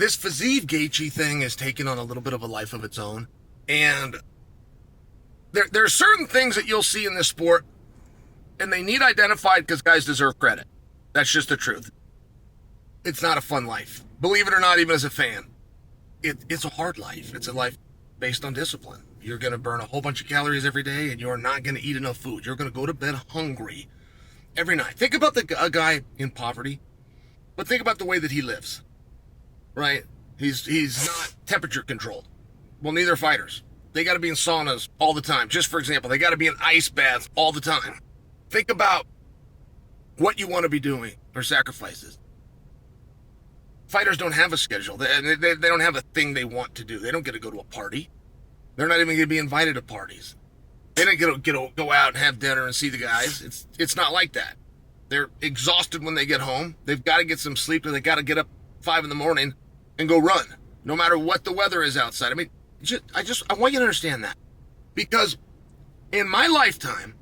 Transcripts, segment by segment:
this Phys Gaethje thing is taking on a little bit of a life of its own. And there are certain things that you'll see in this sport, and they need identified because guys deserve credit. That's just the truth. It's not a fun life. Believe it or not, even as a fan. It's a hard life. It's a life based on discipline. You're going to burn a whole bunch of calories every day, and you're not going to eat enough food. You're going to go to bed hungry every night. Think about a guy in poverty, but think about the way that he lives, right? He's not temperature controlled. Well, neither are fighters. They got to be in saunas all the time. Just for example, they got to be in ice baths all the time. Think about what you want to be doing for sacrifices. Fighters don't have a schedule. They don't have a thing they want to do. They don't get to go to a party. They're not even going to be invited to parties. They don't get to go out and have dinner and see the guys. It's not like that. They're exhausted when they get home. They've got to get some sleep, or they got to get up 5 a.m. and go run, no matter what the weather is outside. I mean, I want you to understand that, because in my lifetime,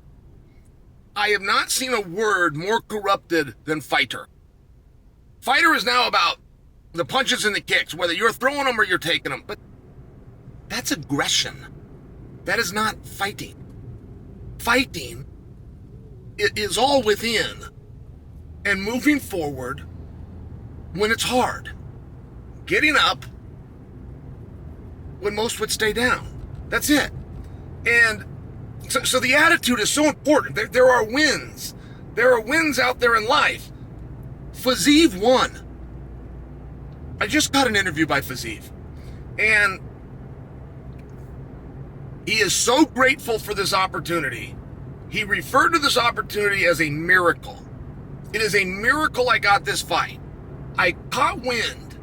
I have not seen a word more corrupted than fighter. Fighter is now about the punches and the kicks, whether you're throwing them or you're taking them. But that's aggression. That is not fighting. Fighting is all within and moving forward when it's hard. Getting up when most would stay down. That's it. And so the attitude is so important. There are wins. There are wins out there in life. Phys won. I just got an interview by Phys, and he is so grateful for this opportunity. He referred to this opportunity as a miracle. It is a miracle I got this fight. I caught wind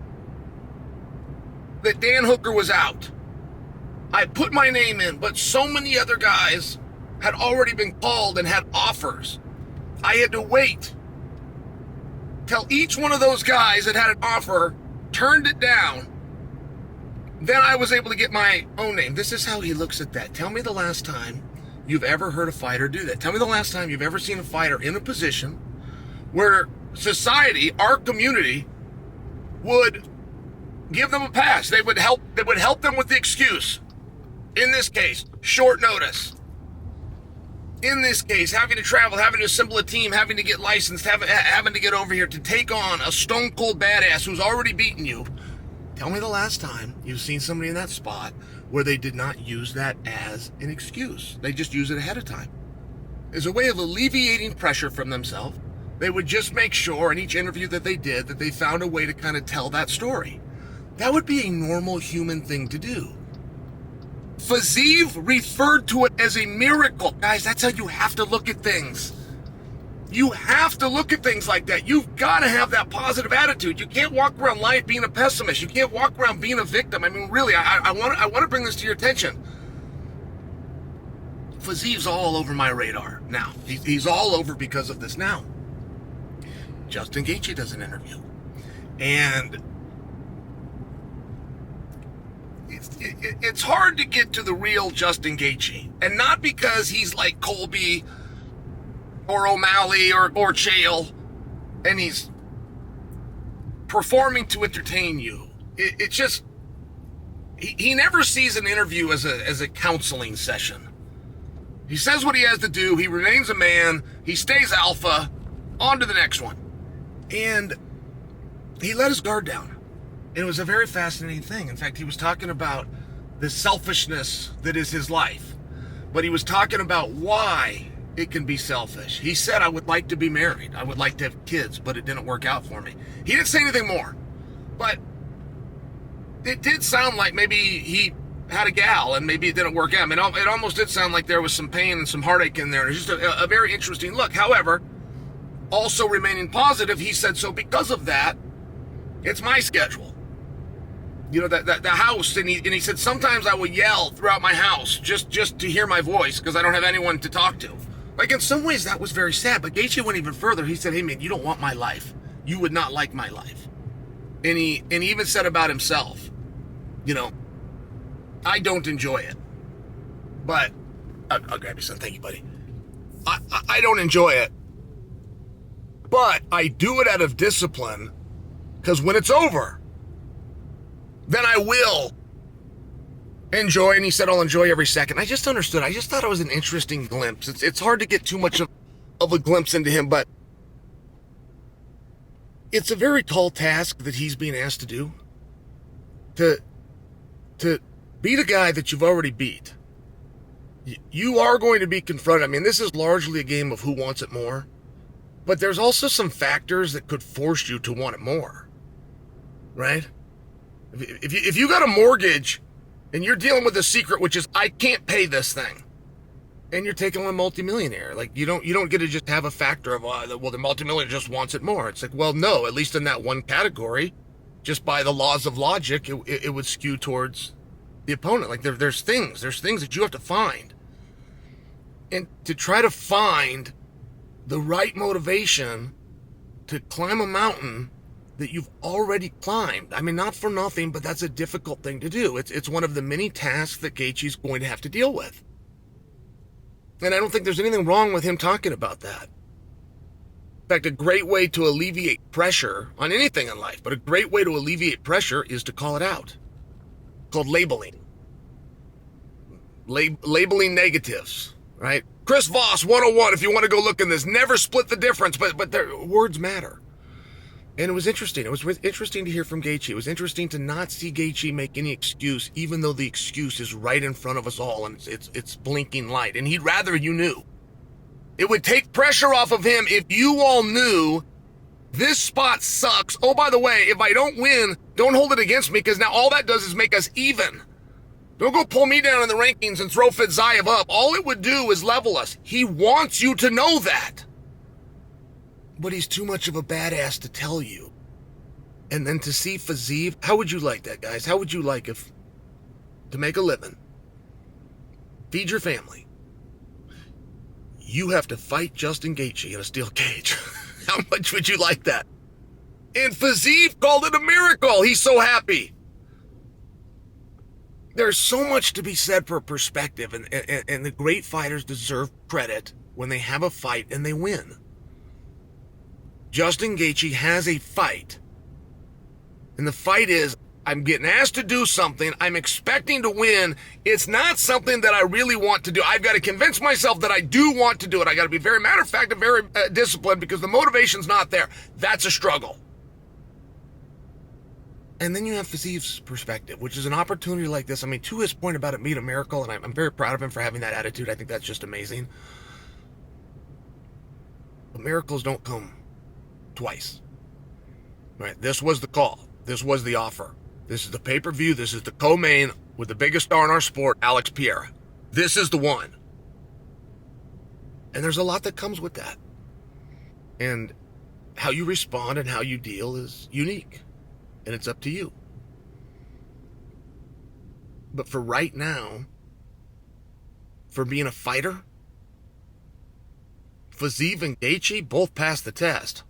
that Dan Hooker was out. I put my name in, but so many other guys had already been called and had offers. I had to wait till each one of those guys that had an offer turned it down. Then I was able to get my own name. This is how he looks at that. Tell me the last time you've ever heard a fighter do that. Tell me the last time you've ever seen a fighter in a position where society, our community, would give them a pass. They would help them with the excuse. In this case, short notice. In this case, having to travel, having to assemble a team, having to get licensed, having to get over here to take on a stone cold badass who's already beaten you. Tell me the last time you've seen somebody in that spot where they did not use that as an excuse. They just use it ahead of time. As a way of alleviating pressure from themselves, they would just make sure in each interview that they did that they found a way to kind of tell that story. That would be a normal human thing to do. Phys referred to it as a miracle. Guys, that's how you have to look at things. You have to look at things like that. You've got to have that positive attitude. You can't walk around life being a pessimist. You can't walk around being a victim. I mean, really, I want to bring this to your attention. Phys's all over my radar now. He's all over because of this now. Justin Gaethje does an interview, and it's hard to get to the real Justin Gaethje, and not because he's like Colby or O'Malley or Chael, and he's performing to entertain you. It's just he never sees an interview as a counseling session. He says what he has to do. He remains a man. He stays alpha. On to the next one. And he let his guard down. And it was a very fascinating thing. In fact, he was talking about the selfishness that is his life. But he was talking about why it can be selfish. He said, I would like to be married. I would like to have kids, but it didn't work out for me. He didn't say anything more. But it did sound like maybe he had a gal and maybe it didn't work out. I mean, it almost did sound like there was some pain and some heartache in there. It's just a very interesting look. However, also remaining positive, he said, so because of that, it's my schedule. You know, the house, and he said, sometimes I will yell throughout my house just to hear my voice because I don't have anyone to talk to. Like, in some ways, that was very sad. But Gaethje went even further. He said, hey, man, you don't want my life. You would not like my life. And he even said about himself, you know, I don't enjoy it. But, I'll grab you some. Thank you, buddy. I don't enjoy it. But I do it out of discipline because when it's over, then I will enjoy. And he said, I'll enjoy every second. I just understood. I just thought it was an interesting glimpse. It's hard to get too much of a glimpse into him, but it's a very tall task that he's being asked to do. To beat a guy that you've already beat. You are going to be confronted. I mean, this is largely a game of who wants it more. But there's also some factors that could force you to want it more. Right? If you got a mortgage and you're dealing with a secret, which is, I can't pay this thing, and you're taking on a multimillionaire, like you don't get to just have a factor of, well, the multimillionaire just wants it more. It's like, well, no, at least in that one category, just by the laws of logic, it would skew towards the opponent. Like there's things that you have to find. And to try to find the right motivation to climb a mountain that you've already climbed. I mean, not for nothing, but that's a difficult thing to do. It's one of the many tasks that Gaethje's going to have to deal with. And I don't think there's anything wrong with him talking about that. In fact, a great way to alleviate pressure on anything in life, but a great way to alleviate pressure is to call it out. Called labeling. Labeling negatives, right? Chris Voss 101, if you want to go look in this. Never split the difference, but their words matter. And it was interesting. It was interesting to hear from Gaethje. It was interesting to not see Gaethje make any excuse, even though the excuse is right in front of us all and it's blinking light. And he'd rather you knew. It would take pressure off of him if you all knew this spot sucks. Oh, by the way, if I don't win, don't hold it against me, because now all that does is make us even. Don't go pull me down in the rankings and throw Phys up. All it would do is level us. He wants you to know that. But he's too much of a badass to tell you. And then to see Phys, how would you like that, guys? How would you like if, to make a living, feed your family, you have to fight Justin Gaethje in a steel cage? How much would you like that? And Phys called it a miracle. He's so happy. There's so much to be said for perspective, and the great fighters deserve credit when they have a fight and they win. Justin Gaethje has a fight, and the fight is, I'm getting asked to do something, I'm expecting to win, it's not something that I really want to do. I've got to convince myself that I do want to do it. I got to be very matter of fact and very disciplined, because the motivation's not there. That's a struggle. And then you have Phys's perspective, which is an opportunity like this. I mean, to his point about it being a miracle, and I'm very proud of him for having that attitude. I think that's just amazing. But miracles don't come twice. Right? This was the call. This was the offer. This is the pay-per-view. This is the co-main with the biggest star in our sport, Alex Pereira. This is the one. And there's a lot that comes with that. And how you respond and how you deal is unique. And it's up to you. But for right now, for being a fighter, Phys and Gaethje both passed the test.